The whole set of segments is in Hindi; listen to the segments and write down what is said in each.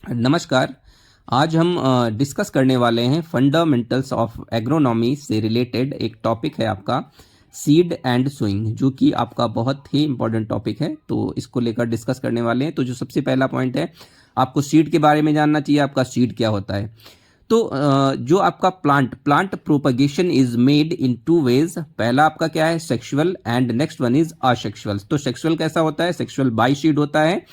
नमस्कार। आज हम डिस्कस करने वाले हैं फंडामेंटल्स ऑफ एग्रोनॉमी से रिलेटेड एक टॉपिक है आपका सीड एंड सोइंग, जो कि आपका बहुत ही इंपॉर्टेंट टॉपिक है। तो इसको लेकर डिस्कस करने वाले हैं। तो जो सबसे पहला पॉइंट है, आपको सीड के बारे में जानना चाहिए। आपका सीड क्या होता है? तो जो आपका plant propagation is made in two ways. पहला आपका क्या है? Sexual, and next one is asexual. तो सेक्सुअल कैसा होता है? सेक्सुअल बाई सीड होता है,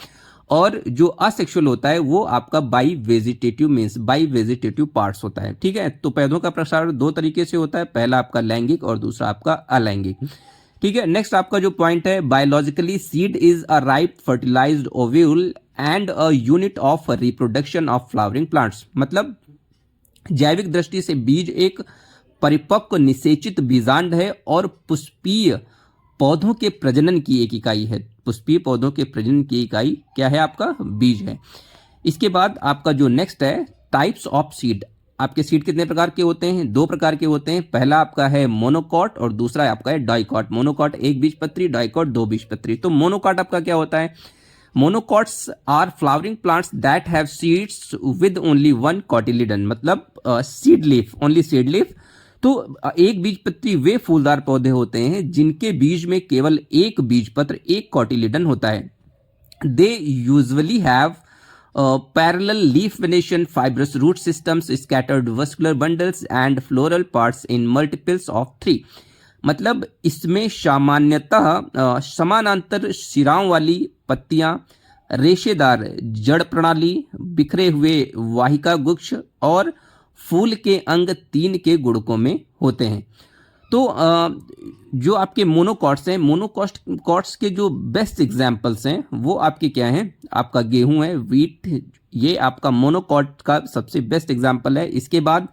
और जो असेक्सुअल होता है वो आपका by vegetative means by vegetative parts होता है। ठीक है, तो पौधों का प्रसार दो तरीके से होता है, पहला आपका लैंगिक और दूसरा आपका अलैंगिक। ठीक है, नेक्स्ट आपका जो पॉइंट है, biologically seed is a ripe fertilised ovule and a unit of reproduction of flowering plants. मतलब जैविक दृष्टि से बीज एक परिपक्व निषेचित बीजांड है और पुष्पीय पौधों के प्रजनन की एक इकाई है। पुष्पीय पौधों के प्रजनन की इकाई क्या है? आपका बीज है। इसके बाद आपका जो नेक्स्ट है, टाइप्स ऑफ सीड। आपके सीड कितने प्रकार के होते हैं? दो प्रकार के होते हैं। पहला आपका है मोनोकॉट और दूसरा आपका है डाइकॉट। मोनोकॉट एक बीजपत्री, डाइकॉट दो बीजपत्री। तो मोनोकॉट आपका क्या होता है? Monocots are flowering plants that have seeds with only one cotyledon. मतलब seed leaf, only seed leaf. तो एक बीजपत्री वे फूलदार पौधे होते हैं जिनके बीज में केवल एक बीजपत्र, एक कॉटिलिडन होता है। They usually have parallel leaf venation, fibrous root systems, scattered vascular bundles and floral parts in multiples of 3। मतलब इसमें सामान्यतः समानांतर शिराओं वाली पत्तियां, रेशेदार जड़ प्रणाली, बिखरे हुए वाहिका गुच्छ और फूल के अंग 3 के गुणकों में होते हैं। तो जो आपके मोनोकॉट्स हैं, मोनोकॉट्स के जो बेस्ट एग्जाम्पल्स हैं वो आपके क्या हैं? आपका गेहूं है, वीट, ये आपका मोनोकॉट का सबसे बेस्ट एग्जाम्पल है। इसके बाद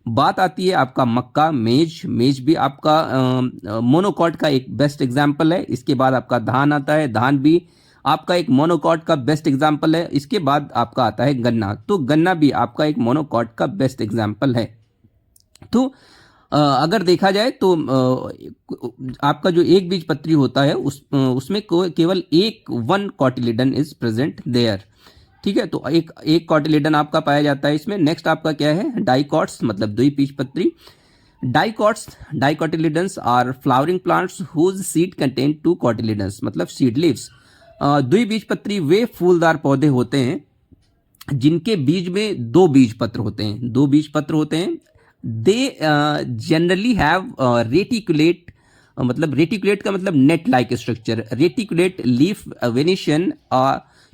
बात आती है आपका मक्का, मेज भी आपका मोनोकॉट का एक बेस्ट एग्जाम्पल है। इसके बाद आपका धान आता है, धान भी आपका एक मोनोकॉट का बेस्ट एग्जाम्पल है। इसके बाद आपका आता है गन्ना, तो गन्ना भी आपका एक मोनोकॉट का बेस्ट एग्जाम्पल है। तो अगर देखा जाए तो आपका जो एक बीजपत्री होता है उसमें केवल एक one cotyledon is present there. ठीक है, तो एक कॉटिलिडन आपका पाया जाता है इसमें। नेक्स्ट आपका क्या है? डाइकॉट्स, मतलब द्विबीजपत्री। Dicotyledons are flowering plants whose seed contain 2 cotyledons, मतलब सीड लीव्स। द्विबीजपत्री वे फूलदार पौधे होते हैं जिनके बीज में दो बीजपत्र होते हैं। दे जनरली हैव रेटिकुलेट, मतलब रेटिकुलेट का मतलब net like structure, reticulate leaf venation,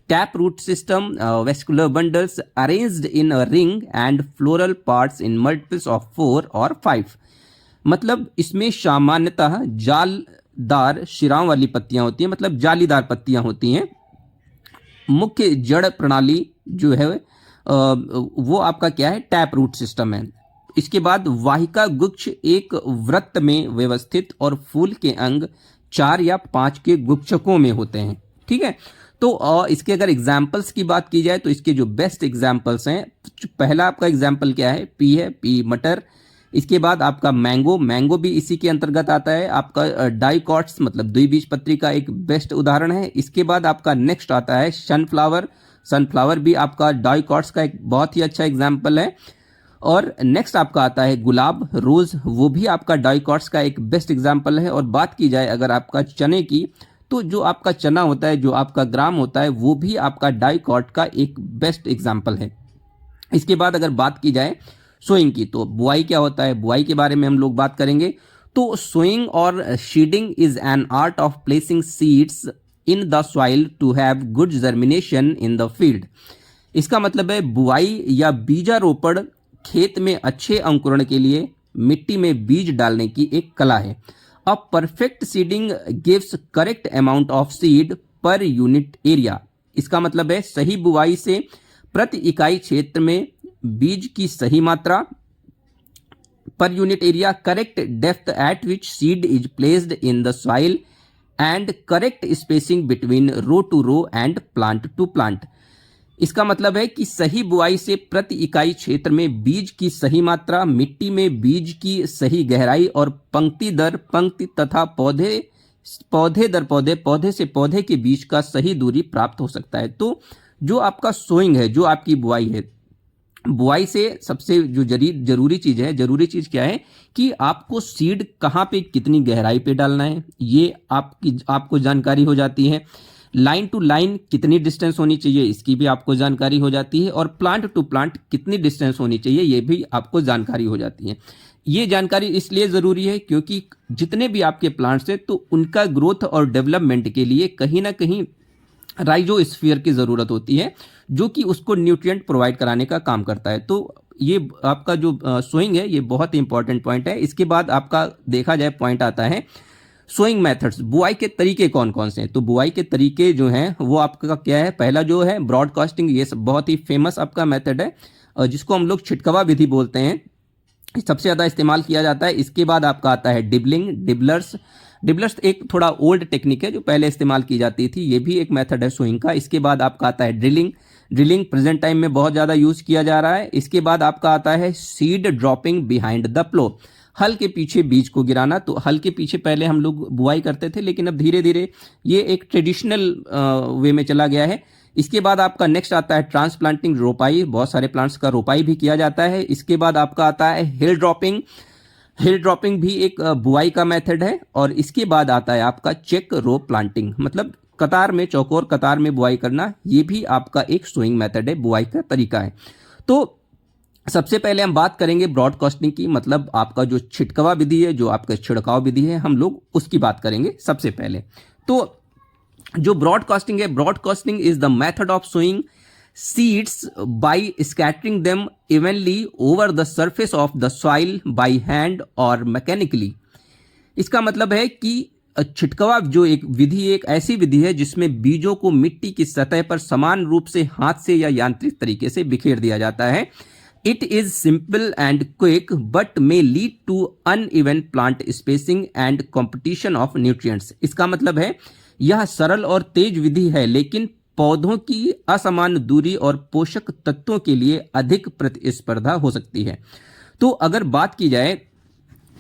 tap root system, vascular bundles arranged in a ring and floral parts in multiples of 4 और 5। मतलब इसमें सामान्यतः जालदार शिराओं वाली पत्तियां होती हैं, मतलब जालीदार पत्तियां होती हैं। मुख्य जड़ प्रणाली जो है वो आपका क्या है? टैप रूट सिस्टम है। इसके बाद वाहिका गुच्छ एक वृत्त में व्यवस्थित और फूल के अंग 4 या 5 के गुच्छकों में होते हैं। ठीक है, तो इसके अगर एग्जाम्पल्स की बात की जाए तो इसके जो बेस्ट एग्जाम्पल्स हैं, पहला आपका एग्जाम्पल क्या है? पी है, पी मटर। इसके बाद आपका मैंगो भी इसी के अंतर्गत आता है। आपका डाइकॉट्स, मतलब द्विबीजपत्री का एक बेस्ट उदाहरण है। इसके बाद आपका नेक्स्ट आता है सनफ्लावर भी आपका डाइकॉट्स का एक बहुत ही अच्छा एग्जाम्पल है। और नेक्स्ट आपका आता है गुलाब, रोज, वो भी आपका डाइकॉट्स का एक बेस्ट एग्जाम्पल है। और बात की जाए अगर आपका चने की, तो जो आपका चना होता है, जो आपका ग्राम होता है, वो भी आपका डाइकॉट का एक बेस्ट एग्जाम्पल है। इसके बाद अगर बात की जाए सोइंग की, तो बुआई क्या होता है? बुआई के बारे में हम लोग बात करेंगे। तो सोइंग और seeding is an art of placing seeds in the soil to have good germination in the field. इसका मतलब है बुआई या बीजारोपण खेत में अच्छे अंकुरण के लिए मिट्टी में बीज डालने की एक कला है। A perfect seeding gives correct amount of seed पर यूनिट एरिया। इसका मतलब है सही बुआई से प्रति इकाई क्षेत्र में बीज की सही मात्रा पर unit area, correct depth at which seed is placed in the soil and correct spacing between row to row and plant to plant. इसका मतलब है कि सही बुआई से प्रति इकाई क्षेत्र में बीज की सही मात्रा, मिट्टी में बीज की सही गहराई और पंक्ति दर पंक्ति तथा पौधे दर पौधे से पौधे के बीच का सही दूरी प्राप्त हो सकता है। तो जो आपका सोइंग है, जो आपकी बुआई है, बुआई से सबसे जो जरूरी चीज़ क्या है कि आपको सीड कहाँ पे कितनी गहराई पे डालना है, ये आपको जानकारी हो जाती है। लाइन टू लाइन कितनी डिस्टेंस होनी चाहिए, इसकी भी आपको जानकारी हो जाती है। और प्लांट टू प्लांट कितनी डिस्टेंस होनी चाहिए, ये भी आपको जानकारी हो जाती है। ये जानकारी इसलिए ज़रूरी है क्योंकि जितने भी आपके प्लांट्स हैं तो उनका ग्रोथ और डेवलपमेंट के लिए कहीं ना कहीं राइजोस्फीयर की ज़रूरत होती है, जो कि उसको न्यूट्रिएंट प्रोवाइड कराने का काम करता है। तो ये आपका जो सोइंग है, ये बहुत ही इंपॉर्टेंट पॉइंट है। इसके बाद आपका देखा जाए पॉइंट आता है सोइंग मेथड्स, बुआई के तरीके कौन कौन से हैं। तो बुआई के तरीके जो हैं वो आपका क्या है, पहला जो है ब्रॉडकास्टिंग, ये सब बहुत ही फेमस आपका मेथड है, जिसको हम लोग छिटकवा विधि बोलते हैं, सबसे ज़्यादा इस्तेमाल किया जाता है। इसके बाद आपका आता है डिबलिंग, डिबलर्स एक थोड़ा ओल्ड टेक्निक है जो पहले इस्तेमाल की जाती थी, ये भी एक मेथड है सोइंग का। इसके बाद आपका आता है ड्रिलिंग प्रेजेंट टाइम में बहुत ज़्यादा यूज़ किया जा रहा है। इसके बाद आपका आता है seed dropping behind the plough, हल के पीछे बीज को गिराना। तो हल के पीछे पहले हम लोग बुआई करते थे, लेकिन अब धीरे धीरे ये एक ट्रेडिशनल वे में चला गया है। इसके बाद आपका नेक्स्ट आता है ट्रांसप्लांटिंग, रोपाई, बहुत सारे प्लांट्स का रोपाई भी किया जाता है। इसके बाद आपका आता है हिल ड्रॉपिंग भी एक बुआई का मेथड है। और इसके बाद आता है आपका चेक रो प्लांटिंग, मतलब कतार में, चौकोर कतार में बुआई करना, ये भी आपका एक सोइंग मेथड है, बुआई का तरीका है। तो सबसे पहले हम बात करेंगे ब्रॉडकास्टिंग की, मतलब आपका जो छिटकवा विधि है, जो आपका छिड़काव विधि है, हम लोग उसकी बात करेंगे सबसे पहले। तो जो ब्रॉडकास्टिंग है, broadcasting is the method of sowing seeds by scattering them evenly over the surface of the soil by hand और मैकेनिकली। इसका मतलब है कि छिटकवा जो एक विधि, एक ऐसी विधि है जिसमें बीजों को मिट्टी की सतह पर समान रूप से हाथ से या यांत्रिक तरीके से बिखेर दिया जाता है। It is simple and quick but may lead to uneven plant spacing and competition of nutrients. इसका मतलब है यह सरल और तेज विधि है, लेकिन पौधों की असमान दूरी और पोषक तत्वों के लिए अधिक प्रतिस्पर्धा हो सकती है। तो अगर बात की जाए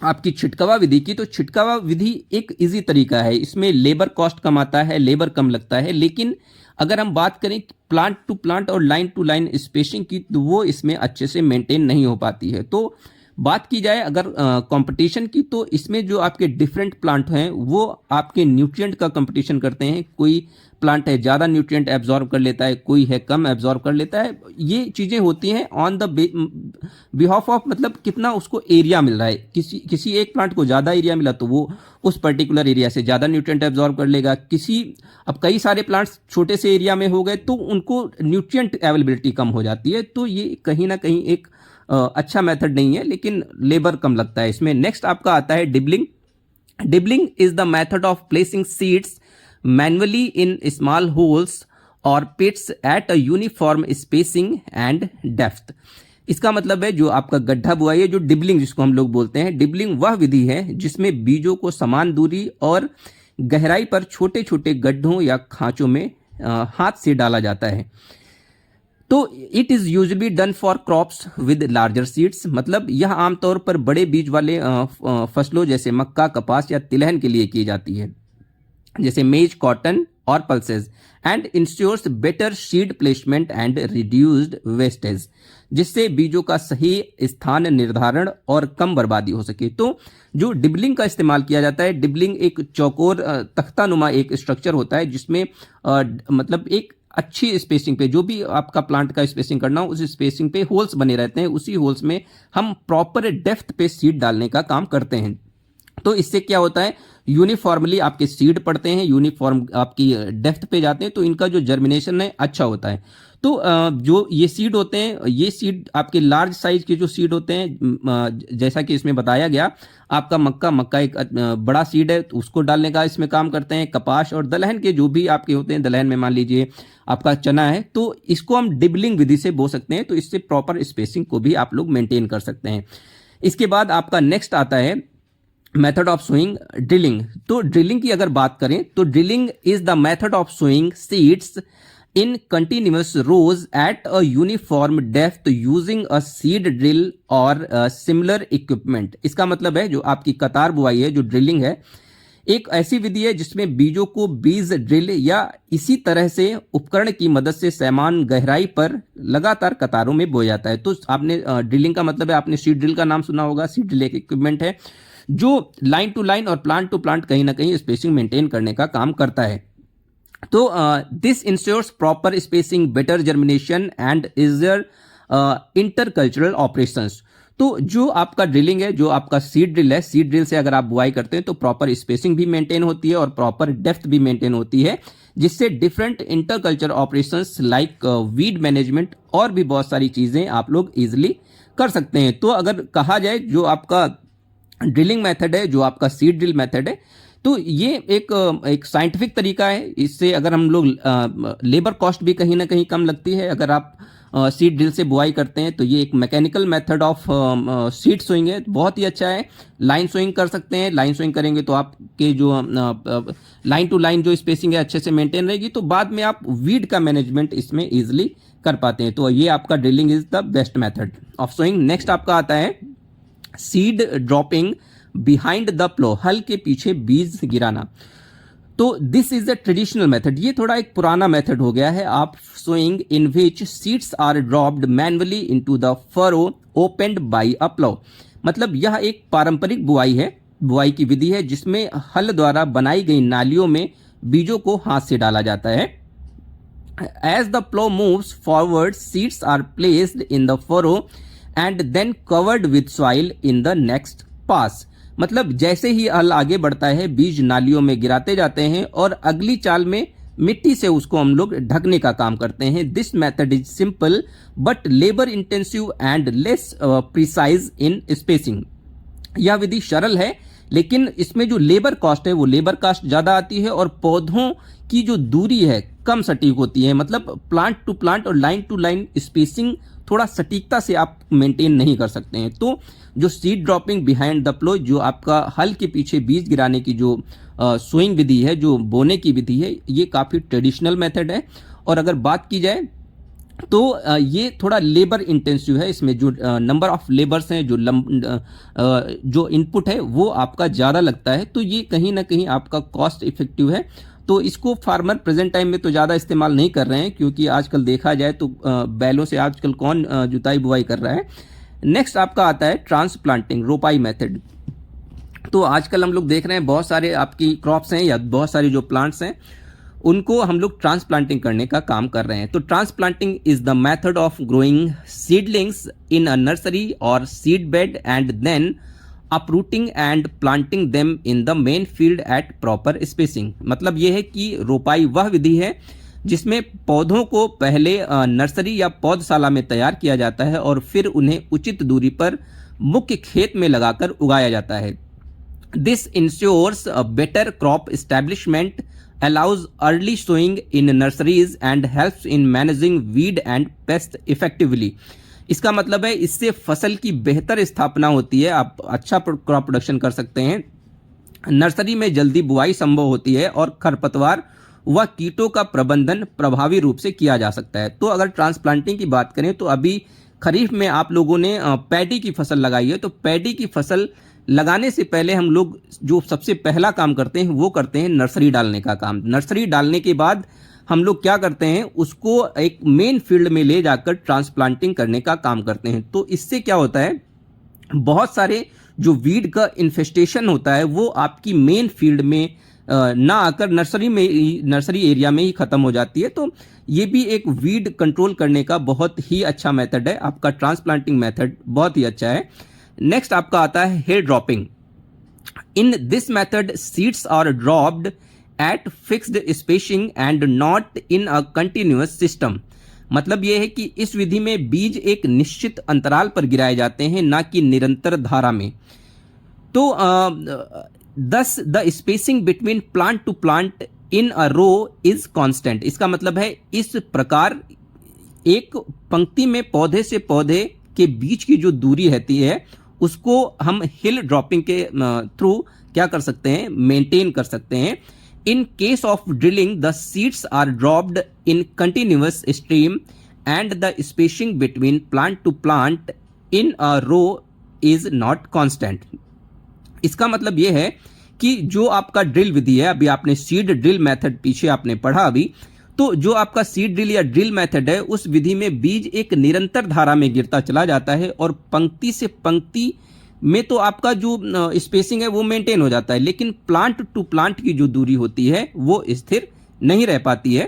आपकी छिटकवा विधि की, तो छिटकवा विधि एक इजी तरीका है, इसमें लेबर कॉस्ट कम आता है, लेबर कम लगता है। लेकिन अगर हम बात करें प्लांट टू प्लांट और लाइन टू लाइन स्पेसिंग की, तो वो इसमें अच्छे से मेंटेन नहीं हो पाती है। तो बात की जाए अगर कंपटीशन की, तो इसमें जो आपके डिफरेंट प्लांट हैं वो आपके न्यूट्रिएंट का कंपटीशन करते हैं। कोई प्लांट है ज़्यादा न्यूट्रिएंट एब्जॉर्ब कर लेता है, कोई है कम एब्जॉर्ब कर लेता है। ये चीज़ें होती हैं ऑन द बिहाफ ऑफ, मतलब कितना उसको एरिया मिल रहा है। किसी एक प्लांट को ज़्यादा एरिया मिला तो वो उस पर्टिकुलर एरिया से ज़्यादा न्यूट्रिएंट एब्जॉर्ब कर लेगा। अब कई सारे प्लांट्स छोटे से एरिया में हो गए तो उनको न्यूट्रिएंट अवेलेबिलिटी कम हो जाती है। तो ये कहीं ना कहीं एक अच्छा मेथड नहीं है, लेकिन लेबर कम लगता है इसमें। नेक्स्ट आपका आता है dibbling is the method of placing seeds manually in small holes और pits at a uniform spacing and depth. इसका मतलब है जो आपका गड्ढा बुआई है, जो डिबलिंग जिसको हम लोग बोलते हैं, डिबलिंग वह विधि है जिसमें बीजों को समान दूरी और गहराई पर छोटे छोटे गड्ढों या खांचों में हाथ से डाला जाता है। तो it is usually done for crops with larger seeds, मतलब यह आमतौर पर बड़े बीज वाले फसलों जैसे मक्का, कपास या तिलहन के लिए की जाती है, जैसे मेज, कॉटन और pulses, and ensures better seed placement and reduced wastage, जिससे बीजों का सही स्थान निर्धारण और कम बर्बादी हो सके। तो जो डिबलिंग का इस्तेमाल किया जाता है, डिबलिंग एक चौकोर तख्ता नुमा एक स्ट्रक्चर होता है जिसमें मतलब एक अच्छी स्पेसिंग पे, जो भी आपका प्लांट का स्पेसिंग करना हो उस स्पेसिंग पे होल्स बने रहते हैं, उसी होल्स में हम प्रॉपर डेप्थ पे सीड डालने का काम करते हैं। तो इससे क्या होता है, यूनिफॉर्मली आपके सीड पड़ते हैं, यूनिफॉर्म आपकी डेप्थ पे जाते हैं, तो इनका जो जर्मिनेशन है अच्छा होता है। तो जो ये सीड होते हैं, ये सीड आपके लार्ज साइज के जो सीड होते हैं, जैसा कि इसमें बताया गया, आपका मक्का एक बड़ा सीड है तो उसको डालने का इसमें काम करते हैं। कपास और दलहन के जो भी आपके होते हैं, दलहन में मान लीजिए आपका चना है, तो इसको हम डिबलिंग विधि से बो सकते हैं। तो इससे प्रॉपर स्पेसिंग को भी आप लोग मेंटेन कर सकते हैं। इसके बाद आपका नेक्स्ट आता है मेथड ऑफ सोइंग ड्रिलिंग। तो ड्रिलिंग की अगर बात करें तो drilling is the method of sowing seeds in continuous rows at a uniform depth using a seed drill or similar equipment। इसका मतलब है जो आपकी कतार बुआई है, जो ड्रिलिंग है, एक ऐसी विधि है जिसमें बीजों को बीज ड्रिल या इसी तरह से उपकरण की मदद से समान गहराई पर लगातार कतारों में बोया जाता है। तो आपने ड्रिलिंग का मतलब है, आपने सीड ड्रिल का नाम सुना होगा। सीड ड्रिल एक इक्विपमेंट है जो लाइन टू लाइन और प्लांट टू प्लांट कहीं ना कहीं स्पेसिंग मेंटेन करने का काम करता है। तो this ensures proper spacing, better germination and easier intercultural operations. तो जो आपका ड्रिलिंग है, जो आपका सीड ड्रिल है, सीड ड्रिल से अगर आप बुआई करते हैं तो प्रॉपर स्पेसिंग भी मेंटेन होती है और प्रॉपर डेप्थ भी मेंटेन होती है, जिससे different interculture operations like weed management और भी बहुत सारी चीजें आप लोग इजिली कर सकते हैं। तो अगर कहा जाए जो आपका ड्रिलिंग मेथड है, जो आपका सीड ड्रिल मेथड है, तो ये एक साइंटिफिक तरीका है। इससे अगर हम लोग लेबर कॉस्ट भी कहीं ना कहीं कम लगती है। अगर आप सीड ड्रिल से बुआई करते हैं तो ये एक mechanical method of seed sowing है, बहुत ही अच्छा है। लाइन सोइंग कर सकते हैं, लाइन सोइंग करेंगे तो आपके जो लाइन टू लाइन जो स्पेसिंग है अच्छे से मेंटेन रहेगी, तो बाद में आप वीड का मैनेजमेंट इसमें इजिली कर पाते हैं। तो ये आपका drilling is the best method of sowing. Next आपका आता है seed dropping behind the plough, हल के पीछे बीज गिराना। तो this is the traditional method, ये थोड़ा एक पुराना मेथड हो गया है। आप sowing in which seeds are dropped manually into the furrow opened by a plough. मतलब यह एक पारंपरिक बुआई है, बुआई की विधि है जिसमें हल द्वारा बनाई गई नालियों में बीजों को हाथ से डाला जाता है। As the plough moves forward, seeds are placed in the furrow and then covered with soil in the next pass. मतलब जैसे ही हल आगे बढ़ता है, बीज नालियों में गिराते जाते हैं और अगली चाल में मिट्टी से उसको हम लोग ढकने का काम करते हैं। This method is simple but labour intensive and less precise in spacing. यह विधि सरल है लेकिन इसमें जो लेबर कॉस्ट है वो लेबर कॉस्ट ज्यादा आती है और पौधों की जो दूरी है कम सटीक होती है। मतलब प्लांट टू प्लांट और लाइन टू लाइन स्पेसिंग थोड़ा सटीकता से आप मेंटेन नहीं कर सकते हैं। तो जो सीड ड्रॉपिंग बिहाइंड द प्लो, जो आपका हल के पीछे बीज गिराने की जो सोइंग विधि है, जो बोने की विधि है, ये काफ़ी ट्रेडिशनल मेथड है। और अगर बात की जाए तो ये थोड़ा लेबर इंटेंसिव है। इसमें जो नंबर ऑफ लेबर्स हैं, जो इनपुट है वो आपका ज़्यादा लगता है, तो ये कहीं ना कहीं आपका कॉस्ट इफेक्टिव है। तो इसको फार्मर प्रेजेंट टाइम में तो ज़्यादा इस्तेमाल नहीं कर रहे हैं, क्योंकि आजकल देखा जाए तो बैलों से आजकल कौन जुताई बुआई कर रहा है। नेक्स्ट आपका आता है ट्रांसप्लांटिंग, रोपाई मेथड। तो आजकल हम लोग देख रहे हैं बहुत सारे आपकी क्रॉप्स हैं या बहुत सारे जो प्लांट्स हैं उनको हम लोग ट्रांसप्लांटिंग करने का काम कर रहे हैं। तो transplanting is the method of growing seedlings in a nursery और seed bed and then uprooting and planting them in the main field at proper spacing. मतलब यह है कि रोपाई वह विधि है जिसमें पौधों को पहले नर्सरी या पौधशाला में तैयार किया जाता है और फिर उन्हें उचित दूरी पर मुख्य खेत में लगाकर उगाया जाता है। This ensures a better crop establishment, allows early sowing in nurseries and helps in managing weed and pest effectively। इसका मतलब है इससे फसल की बेहतर स्थापना होती है, आप अच्छा क्रॉप प्रोडक्शन कर सकते हैं। नर्सरी में जल्दी बुआई संभव होती है और खरपतवार व कीटों का प्रबंधन प्रभावी रूप से किया जा सकता है। तो अगर ट्रांसप्लांटिंग की बात करें तो अभी खरीफ में आप लोगों ने पैडी की फसल लगाई है, तो पैडी की फसल लगाने से पहले हम लोग जो सबसे पहला काम करते हैं वो करते हैं नर्सरी डालने का काम। नर्सरी डालने के बाद हम लोग क्या करते हैं, उसको एक मेन फील्ड में ले जाकर ट्रांसप्लांटिंग करने का काम करते हैं। तो इससे क्या होता है, बहुत सारे जो वीड का इन्फेस्टेशन होता है वो आपकी मेन फील्ड में ना आकर नर्सरी एरिया में ही खत्म हो जाती है। तो ये भी एक वीड कंट्रोल करने का बहुत ही अच्छा मेथड है। आपका ट्रांसप्लांटिंग मेथड बहुत ही अच्छा है। नेक्स्ट आपका आता है hill dropping. In this method seeds are dropped at fixed spacing and not in a continuous system. मतलब यह है कि इस विधि में बीज एक निश्चित अंतराल पर गिराए जाते हैं, ना कि निरंतर धारा में। तो thus the spacing between plant to plant in a row is constant. इसका मतलब है इस प्रकार एक पंक्ति में पौधे से पौधे के बीच की जो दूरी रहती है उसको हम हिल ड्रॉपिंग के थ्रू क्या कर सकते हैं, मेंटेन कर सकते हैं। In case of drilling the seeds are dropped in continuous stream and the spacing between plant to plant in a row is not constant. इसका मतलब यह है कि जो आपका ड्रिल विधि है, अभी आपने सीड ड्रिल मेथड पीछे आपने पढ़ा अभी, तो जो आपका सीड ड्रिल या ड्रिल मेथड है उस विधि में बीज एक निरंतर धारा में गिरता चला जाता है और पंक्ति से पंक्ति में तो आपका जो स्पेसिंग है वो मेंटेन हो जाता है, लेकिन प्लांट टू प्लांट की जो दूरी होती है वो स्थिर नहीं रह पाती है।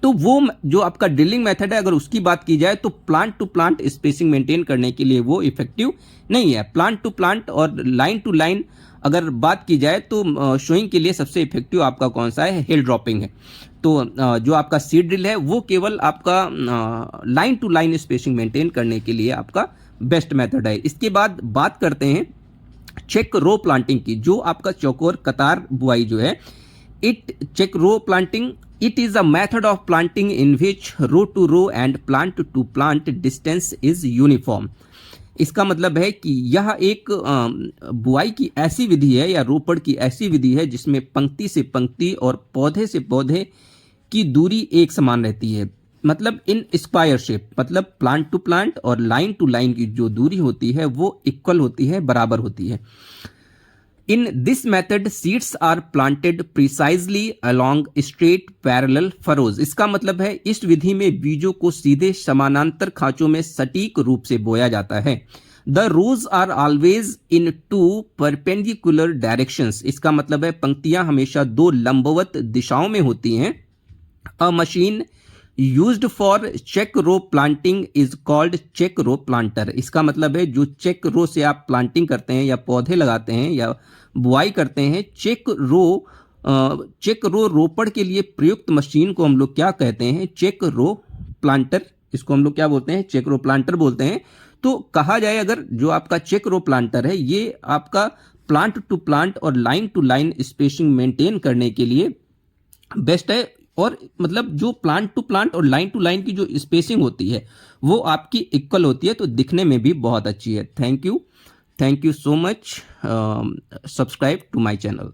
तो वो जो आपका ड्रिलिंग मेथड है, अगर उसकी बात की जाए तो plant to plant spacing maintain करने के लिए वो इफेक्टिव नहीं है। प्लांट टू प्लांट और लाइन टू लाइन अगर बात की जाए तो शोइंग के लिए सबसे इफेक्टिव आपका कौन सा है, हिल ड्रॉपिंग है। तो जो आपका सीड ड्रिल है वो केवल आपका line to line spacing maintain करने के लिए आपका बेस्ट मेथड है। इसके बाद बात करते हैं चेक रो प्लांटिंग की, जो आपका चौकोर कतार बुआई जो है, check row planting, it is a method of planting in which row to row and plant to plant distance is uniform. इसका मतलब है कि यह एक बुआई की ऐसी विधि है या रोपड़ की ऐसी विधि है जिसमें पंक्ति से पंक्ति और पौधे से पौधे की दूरी एक समान रहती है, मतलब इन स्क्वायर शेप, मतलब प्लांट टू प्लांट और लाइन टू लाइन की जो दूरी होती है वो इक्वल होती है, बराबर होती है। In this method seeds are planted precisely along straight parallel furrows. इसका मतलब है इस विधि में बीजों को सीधे समानांतर खांचों में सटीक रूप से बोया जाता है। The rows are always in two perpendicular directions. इसका मतलब है पंक्तियां हमेशा दो लंबवत दिशाओं में होती हैं। A machine used for check row planting is called check row planter. इसका मतलब है जो चेक रो से आप प्लांटिंग करते हैं या पौधे लगाते हैं या बुआई करते हैं, चेक रो रोपड़ के लिए प्रयुक्त मशीन को हम लोग क्या कहते हैं, चेक रो प्लांटर। इसको हम लोग क्या बोलते हैं, चेक रो प्लांटर बोलते हैं। तो कहा जाए अगर जो आपका चेक रो प्लांटर है ये आपका प्लांट टू प्लांट और line to line spacing maintain करने के लिए बेस्ट है। और मतलब जो प्लांट टू प्लांट और लाइन टू लाइन की जो स्पेसिंग होती है वो आपकी इक्वल होती है, तो दिखने में भी बहुत अच्छी है। Thank you so much. Subscribe to my channel.